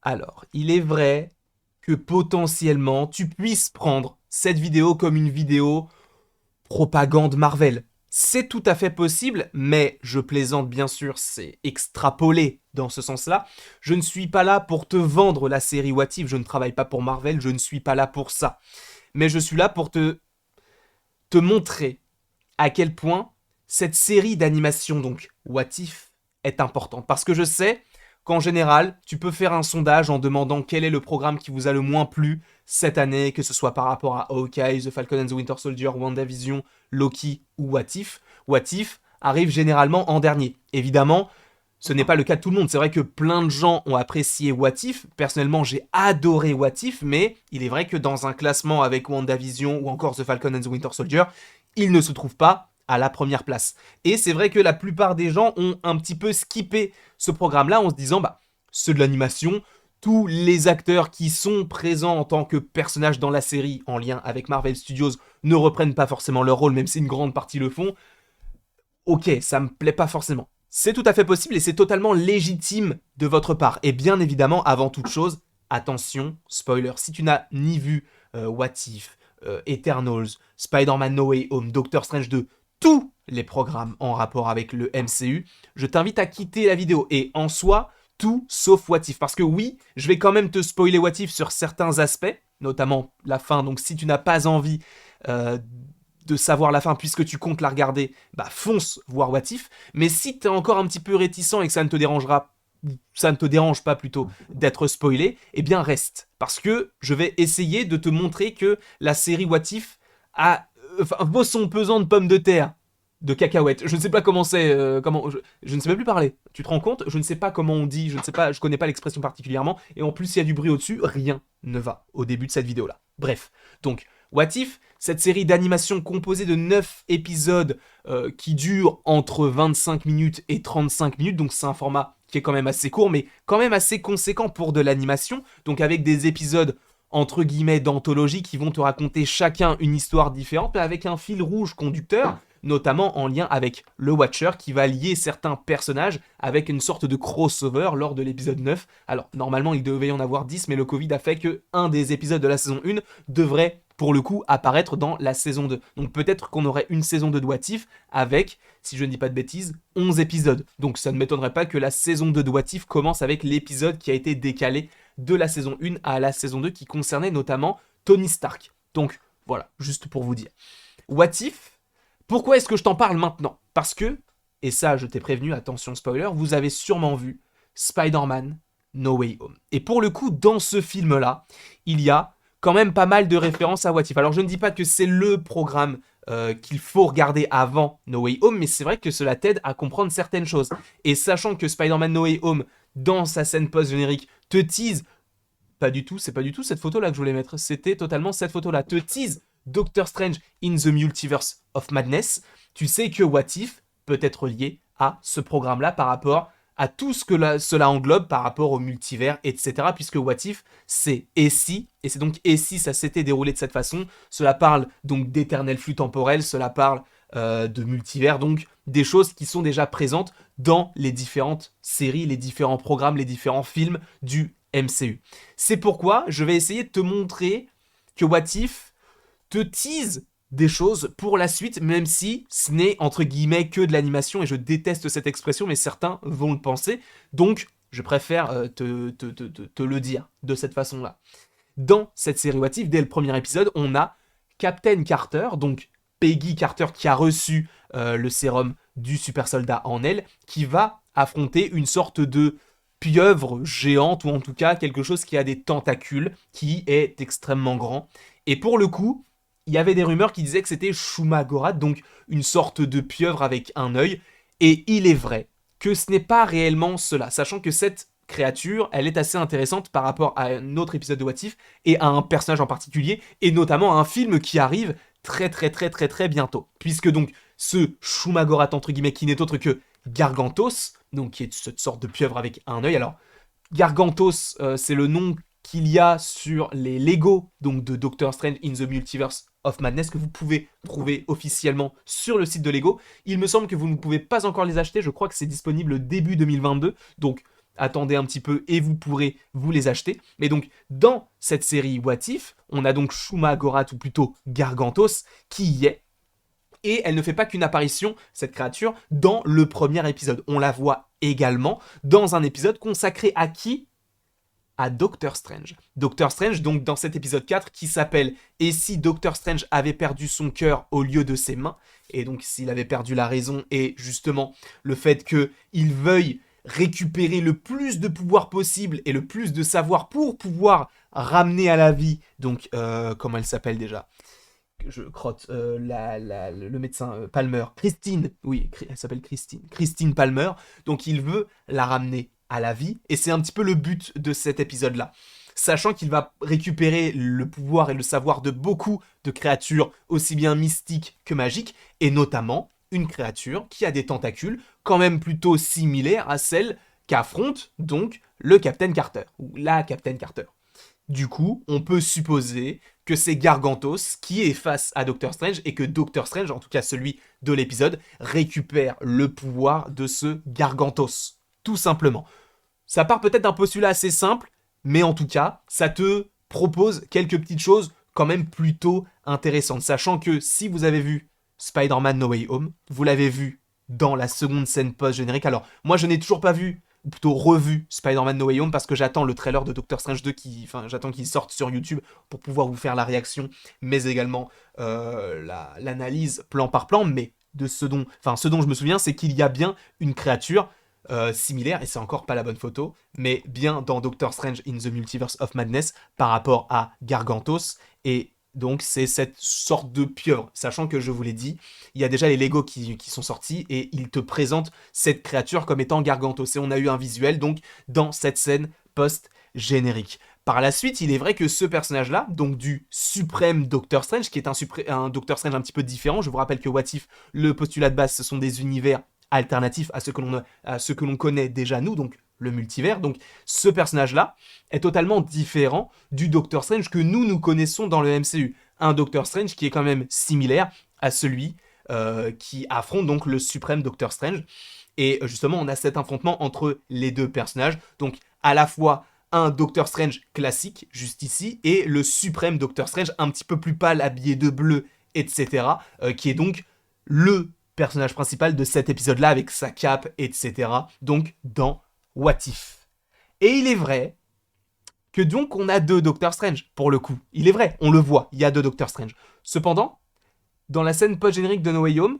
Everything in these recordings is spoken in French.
Alors, il est vrai que potentiellement, tu puisses prendre cette vidéo comme une vidéo propagande Marvel. C'est tout à fait possible, mais je plaisante bien sûr, c'est extrapolé dans ce sens-là. Je ne suis pas là pour te vendre la série What If, je ne travaille pas pour Marvel, je ne suis pas là pour ça. Mais je suis là pour te montrer à quel point cette série d'animation, donc What If, est importante. Parce que je sais qu'en général, tu peux faire un sondage en demandant quel est le programme qui vous a le moins plu cette année, que ce soit par rapport à Hawkeye, The Falcon and the Winter Soldier, WandaVision, Loki ou What If. What If arrive généralement en dernier. Évidemment, ce n'est pas le cas de tout le monde. C'est vrai que plein de gens ont apprécié What If. Personnellement, j'ai adoré What If, mais il est vrai que dans un classement avec WandaVision ou encore The Falcon and the Winter Soldier, il ne se trouve pas à la première place. Et c'est vrai que la plupart des gens ont un petit peu skippé ce programme-là en se disant, bah, c'est de l'animation, tous les acteurs qui sont présents en tant que personnages dans la série en lien avec Marvel Studios ne reprennent pas forcément leur rôle, même si une grande partie le font. Ok, ça me plaît pas forcément. C'est tout à fait possible et c'est totalement légitime de votre part. Et bien évidemment, avant toute chose, attention, spoiler, si tu n'as ni vu What If, Eternals, Spider-Man No Way Home, Doctor Strange 2, tous les programmes en rapport avec le MCU, je t'invite à quitter la vidéo. Et en soi, tout sauf What If. Parce que oui, je vais quand même te spoiler What If sur certains aspects, notamment la fin. Donc si tu n'as pas envie euh, de savoir la fin puisque tu comptes la regarder, bah fonce voir What If. Mais si t'es encore un petit peu réticent et que ça ne te dérange pas plutôt d'être spoilé, eh bien reste. Parce que je vais essayer de te montrer que la série What If vaut son pesant de pommes de terre, de cacahuètes. Je ne sais pas comment c'est, je ne sais même plus parler. Tu te rends compte? Je ne sais pas comment on dit, je ne sais pas, je connais pas l'expression particulièrement. Et en plus, il y a du bruit au-dessus, rien ne va au début de cette vidéo-là. Bref, donc What If, cette série d'animation composée de 9 épisodes qui durent entre 25 minutes et 35 minutes, donc c'est un format qui est quand même assez court, mais quand même assez conséquent pour de l'animation, donc avec des épisodes entre guillemets d'anthologie qui vont te raconter chacun une histoire différente, mais avec un fil rouge conducteur, notamment en lien avec le Watcher qui va lier certains personnages avec une sorte de crossover lors de l'épisode 9. Alors normalement il devait y en avoir 10, mais le Covid a fait que un des épisodes de la saison 1 devrait pour le coup apparaître dans la saison 2. Donc peut-être qu'on aurait une saison de What If avec, si je ne dis pas de bêtises, 11 épisodes. Donc ça ne m'étonnerait pas que la saison 2 de What If commence avec l'épisode qui a été décalé de la saison 1 à la saison 2 qui concernait notamment Tony Stark. Donc voilà, juste pour vous dire. What If, pourquoi est-ce que je t'en parle maintenant? Parce que, et ça je t'ai prévenu, attention spoiler, vous avez sûrement vu Spider-Man No Way Home. Et pour le coup, dans ce film-là, il y a quand même pas mal de références à What If. Alors je ne dis pas que c'est le programme qu'il faut regarder avant No Way Home, mais c'est vrai que cela t'aide à comprendre certaines choses. Et sachant que Spider-Man No Way Home, dans sa scène post-générique, te tease, pas du tout, c'est pas du tout cette photo-là que je voulais mettre, c'était totalement cette photo-là, te tease Doctor Strange in the Multiverse of Madness, tu sais que What If peut être lié à ce programme-là par rapport à tout ce que cela englobe par rapport au multivers, etc. Puisque What If, c'est et si, et c'est donc et si ça s'était déroulé de cette façon. Cela parle donc d'éternel flux temporel, cela parle de multivers, donc des choses qui sont déjà présentes dans les différentes séries, les différents programmes, les différents films du MCU. C'est pourquoi je vais essayer de te montrer que What If te tease des choses pour la suite, même si ce n'est entre guillemets que de l'animation, et je déteste cette expression, mais certains vont le penser, donc je préfère te le dire de cette façon-là. Dans cette série What If, dès le premier épisode, on a Captain Carter, donc Peggy Carter qui a reçu le sérum du super soldat en elle, qui va affronter une sorte de pieuvre géante, ou en tout cas quelque chose qui a des tentacules, qui est extrêmement grand. Et pour le coup, il y avait des rumeurs qui disaient que c'était Shumagorath, donc une sorte de pieuvre avec un œil. Et il est vrai que ce n'est pas réellement cela, sachant que cette créature, elle est assez intéressante par rapport à un autre épisode de What If et à un personnage en particulier, et notamment à un film qui arrive très bientôt. Puisque donc ce Shumagorath entre guillemets qui n'est autre que Gargantos, donc qui est cette sorte de pieuvre avec un œil. Alors Gargantos, c'est le nom qu'il y a sur les Lego donc de Doctor Strange in the Multiverse of Madness que vous pouvez trouver officiellement sur le site de Lego. Il me semble que vous ne pouvez pas encore les acheter, je crois que c'est disponible début 2022, donc attendez un petit peu et vous pourrez vous les acheter. Mais donc, dans cette série What If, on a donc Shuma Gorath, ou plutôt Gargantos, qui y est. Et elle ne fait pas qu'une apparition, cette créature, dans le premier épisode. On la voit également dans un épisode consacré à qui ? À Doctor Strange. Doctor Strange, donc dans cet épisode 4, qui s'appelle « Et si Doctor Strange avait perdu son cœur au lieu de ses mains ?» Et donc s'il avait perdu la raison, et justement le fait qu'il veuille récupérer le plus de pouvoir possible et le plus de savoir pour pouvoir ramener à la vie, donc comment elle s'appelle déjà ? Je crotte, le médecin Palmer, Christine, oui, elle s'appelle Christine Palmer, donc il veut la ramener à la vie, et c'est un petit peu le but de cet épisode-là. Sachant qu'il va récupérer le pouvoir et le savoir de beaucoup de créatures, aussi bien mystiques que magiques, et notamment une créature qui a des tentacules quand même plutôt similaires à celles qu'affronte donc le Captain Carter, ou la Captain Carter. Du coup, on peut supposer que c'est Gargantos qui est face à Doctor Strange et que Doctor Strange, en tout cas celui de l'épisode, récupère le pouvoir de ce Gargantos. Tout simplement. Ça part peut-être d'un postulat assez simple, mais en tout cas, ça te propose quelques petites choses quand même plutôt intéressantes. Sachant que si vous avez vu Spider-Man No Way Home, vous l'avez vu dans la seconde scène post-générique. Alors, moi je n'ai toujours pas vu, ou plutôt revu Spider-Man No Way Home parce que j'attends le trailer de Doctor Strange 2 j'attends qu'il sorte sur YouTube pour pouvoir vous faire la réaction, mais également l'analyse plan par plan. Mais ce dont je me souviens, c'est qu'il y a bien une créature similaire, et c'est encore pas la bonne photo, mais bien dans Doctor Strange in the Multiverse of Madness par rapport à Gargantos, et donc c'est cette sorte de pieuvre, sachant que je vous l'ai dit, il y a déjà les Lego qui sont sortis, et ils te présentent cette créature comme étant Gargantos, et on a eu un visuel donc dans cette scène post-générique. Par la suite, il est vrai que ce personnage-là, donc du suprême Doctor Strange, qui est un Doctor Strange un petit peu différent, je vous rappelle que What If, le postulat de base, ce sont des univers alternatifs à ce que l'on connaît déjà nous, donc le multivers. Donc ce personnage-là est totalement différent du Doctor Strange que nous connaissons dans le MCU. Un Doctor Strange qui est quand même similaire à celui qui affronte donc le suprême Doctor Strange. Et justement, on a cet affrontement entre les deux personnages. Donc à la fois un Doctor Strange classique, juste ici, et le suprême Doctor Strange, un petit peu plus pâle, habillé de bleu, etc., qui est donc le personnage principal de cet épisode-là, avec sa cape, etc., donc dans What If. Et il est vrai que donc on a deux Doctor Strange, pour le coup. Il est vrai, on le voit, il y a deux Doctor Strange. Cependant, dans la scène post-générique de No Way Home,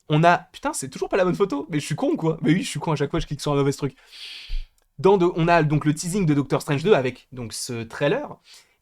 on a... Putain, c'est toujours pas la bonne photo, mais je suis con, quoi. Mais oui, je suis con, à chaque fois je clique sur un mauvais truc. On a donc le teasing de Doctor Strange 2 avec donc ce trailer,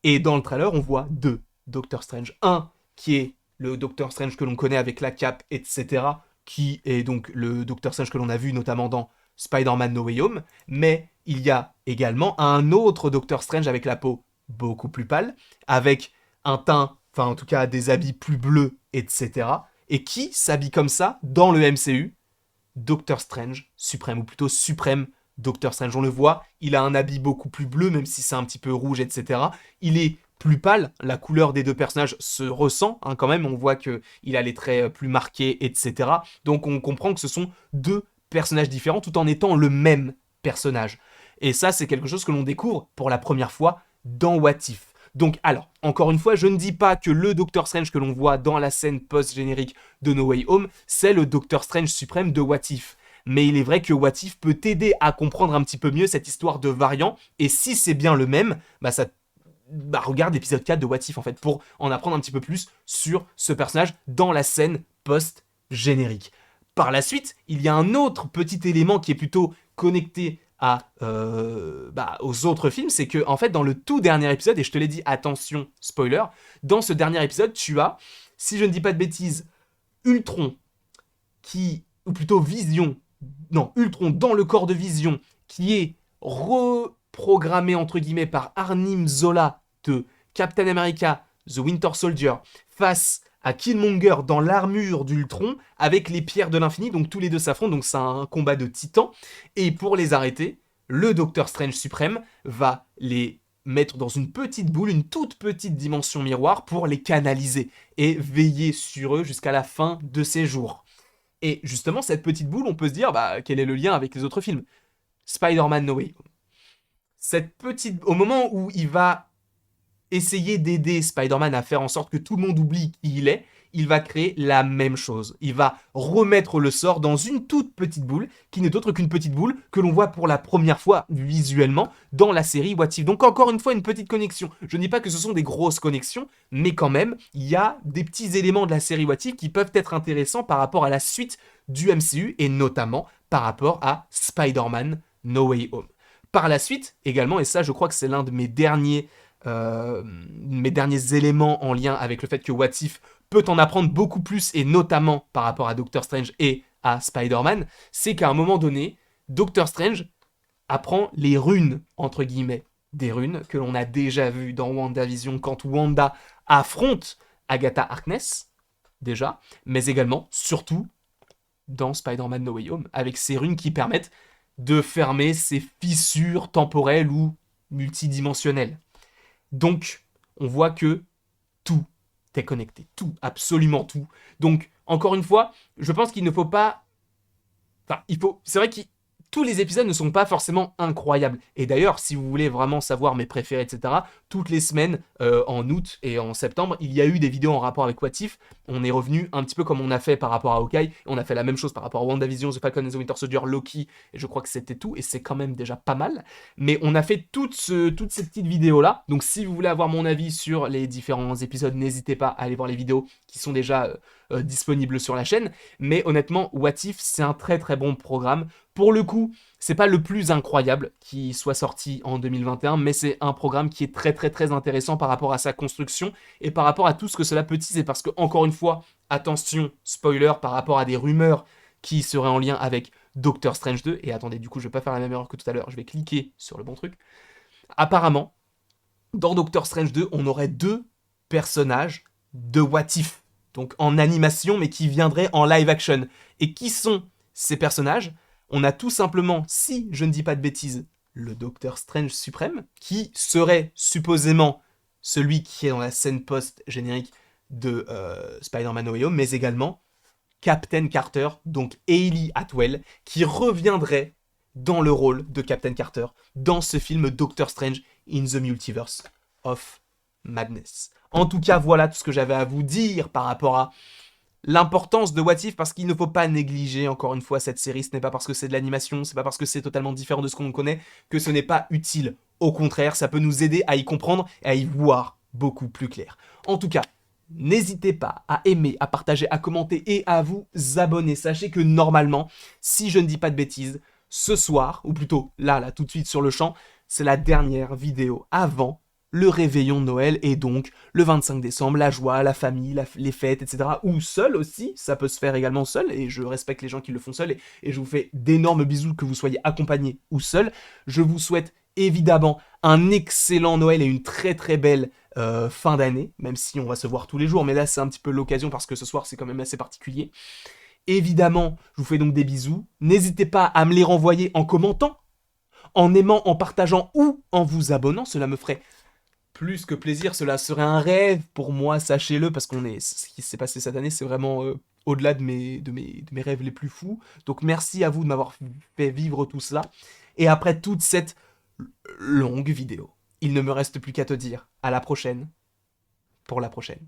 et dans le trailer, on voit deux Doctor Strange. Un qui est le Doctor Strange que l'on connaît avec la cape, etc., qui est donc le Doctor Strange que l'on a vu notamment dans Spider-Man No Way Home, mais il y a également un autre Doctor Strange avec la peau beaucoup plus pâle, avec un teint, enfin en tout cas des habits plus bleus, etc., et qui s'habille comme ça dans le MCU, Doctor Strange suprême, ou plutôt suprême Doctor Strange. On le voit, il a un habit beaucoup plus bleu, même si c'est un petit peu rouge, etc. Il est plus pâle, la couleur des deux personnages se ressent, hein, quand même, on voit qu'il a les traits plus marqués, etc. Donc on comprend que ce sont deux personnages différents, tout en étant le même personnage. Et ça, c'est quelque chose que l'on découvre pour la première fois dans What If. Donc alors, encore une fois, je ne dis pas que le Doctor Strange que l'on voit dans la scène post-générique de No Way Home, c'est le Doctor Strange suprême de What If. Mais il est vrai que What If peut t'aider à comprendre un petit peu mieux cette histoire de variant, et si c'est bien le même, regarde l'épisode 4 de What If en fait, pour en apprendre un petit peu plus sur ce personnage dans la scène post-générique. Par la suite, il y a un autre petit élément qui est plutôt connecté aux autres films, c'est que en fait dans le tout dernier épisode, et je te l'ai dit, attention, spoiler, dans ce dernier épisode, tu as, si je ne dis pas de bêtises, Ultron ou plutôt Vision, Ultron dans le corps de Vision, qui est reprogrammé entre guillemets par Arnim Zola de Captain America, The Winter Soldier, face à Killmonger dans l'armure d'Ultron avec les pierres de l'infini, donc tous les deux s'affrontent, donc c'est un combat de titans, et pour les arrêter, le Docteur Strange suprême va les mettre dans une petite boule, une toute petite dimension miroir pour les canaliser et veiller sur eux jusqu'à la fin de ses jours. Et justement, cette petite boule, on peut se dire, quel est le lien avec les autres films ? Spider-Man No Way Home. Au moment où il va essayer d'aider Spider-Man à faire en sorte que tout le monde oublie qui il est, il va créer la même chose. Il va remettre le sort dans une toute petite boule, qui n'est autre qu'une petite boule que l'on voit pour la première fois visuellement dans la série What If. Donc encore une fois, une petite connexion. Je ne dis pas que ce sont des grosses connexions, mais quand même, il y a des petits éléments de la série What If qui peuvent être intéressants par rapport à la suite du MCU, et notamment par rapport à Spider-Man No Way Home. Par la suite, également, et ça je crois que c'est l'un de mes derniers éléments en lien avec le fait que What If peut en apprendre beaucoup plus, et notamment par rapport à Doctor Strange et à Spider-Man, c'est qu'à un moment donné, Doctor Strange apprend les runes, entre guillemets, des runes que l'on a déjà vues dans WandaVision quand Wanda affronte Agatha Harkness, déjà, mais également, surtout, dans Spider-Man No Way Home, avec ces runes qui permettent de fermer ces fissures temporelles ou multidimensionnelles. Donc, on voit que tout est connecté. Tout, absolument tout. Donc, encore une fois, je pense qu'il ne faut pas... Enfin, c'est vrai que tous les épisodes ne sont pas forcément incroyables. Et d'ailleurs, si vous voulez vraiment savoir mes préférés, etc., toutes les semaines, en août et en septembre, il y a eu des vidéos en rapport avec What If. On est revenu un petit peu comme on a fait par rapport à Hawkeye. On a fait la même chose par rapport à WandaVision, The Falcon and the Winter Soldier, Loki, et je crois que c'était tout, et c'est quand même déjà pas mal. Mais on a fait toutes ces petites vidéos-là. Donc si vous voulez avoir mon avis sur les différents épisodes, n'hésitez pas à aller voir les vidéos qui sont déjà disponibles sur la chaîne. Mais honnêtement, What If, c'est un très très bon programme. Pour le coup, c'est pas le plus incroyable qui soit sorti en 2021, mais c'est un programme qui est très très très intéressant par rapport à sa construction et par rapport à tout ce que cela peut teaser, parce que, encore une fois, attention, spoiler, par rapport à des rumeurs qui seraient en lien avec Doctor Strange 2, et attendez, du coup, je vais pas faire la même erreur que tout à l'heure, je vais cliquer sur le bon truc. Apparemment, dans Doctor Strange 2, on aurait 2 personnages de What If, donc en animation, mais qui viendraient en live action. Et qui sont ces personnages? On a tout simplement, si je ne dis pas de bêtises, le Docteur Strange suprême, qui serait supposément celui qui est dans la scène post-générique de Spider-Man No Way Home, mais également Captain Carter, donc Hayley Atwell, qui reviendrait dans le rôle de Captain Carter dans ce film Doctor Strange in the Multiverse of Madness. En tout cas, voilà tout ce que j'avais à vous dire par rapport à l'importance de What If, parce qu'il ne faut pas négliger, encore une fois, cette série. Ce n'est pas parce que c'est de l'animation, c'est pas parce que c'est totalement différent de ce qu'on connaît que ce n'est pas utile. Au contraire, ça peut nous aider à y comprendre et à y voir beaucoup plus clair. En tout cas, n'hésitez pas à aimer, à partager, à commenter et à vous abonner. Sachez que normalement, si je ne dis pas de bêtises, ce soir, ou plutôt là, tout de suite sur le champ, c'est la dernière vidéo avant le réveillon de Noël, et donc le 25 décembre, la joie, la famille, les fêtes, etc. Ou seul aussi, ça peut se faire également seul, et je respecte les gens qui le font seul, et je vous fais d'énormes bisous que vous soyez accompagnés ou seul. Je vous souhaite évidemment un excellent Noël et une très très belle fin d'année, même si on va se voir tous les jours, mais là c'est un petit peu l'occasion parce que ce soir c'est quand même assez particulier. Évidemment, je vous fais donc des bisous. N'hésitez pas à me les renvoyer en commentant, en aimant, en partageant ou en vous abonnant, cela me ferait plus que plaisir, cela serait un rêve pour moi, sachez-le, parce ce qui s'est passé cette année, c'est vraiment au-delà de mes rêves les plus fous. Donc merci à vous de m'avoir fait vivre tout cela. Et après toute cette longue vidéo, il ne me reste plus qu'à te dire à la prochaine, pour la prochaine.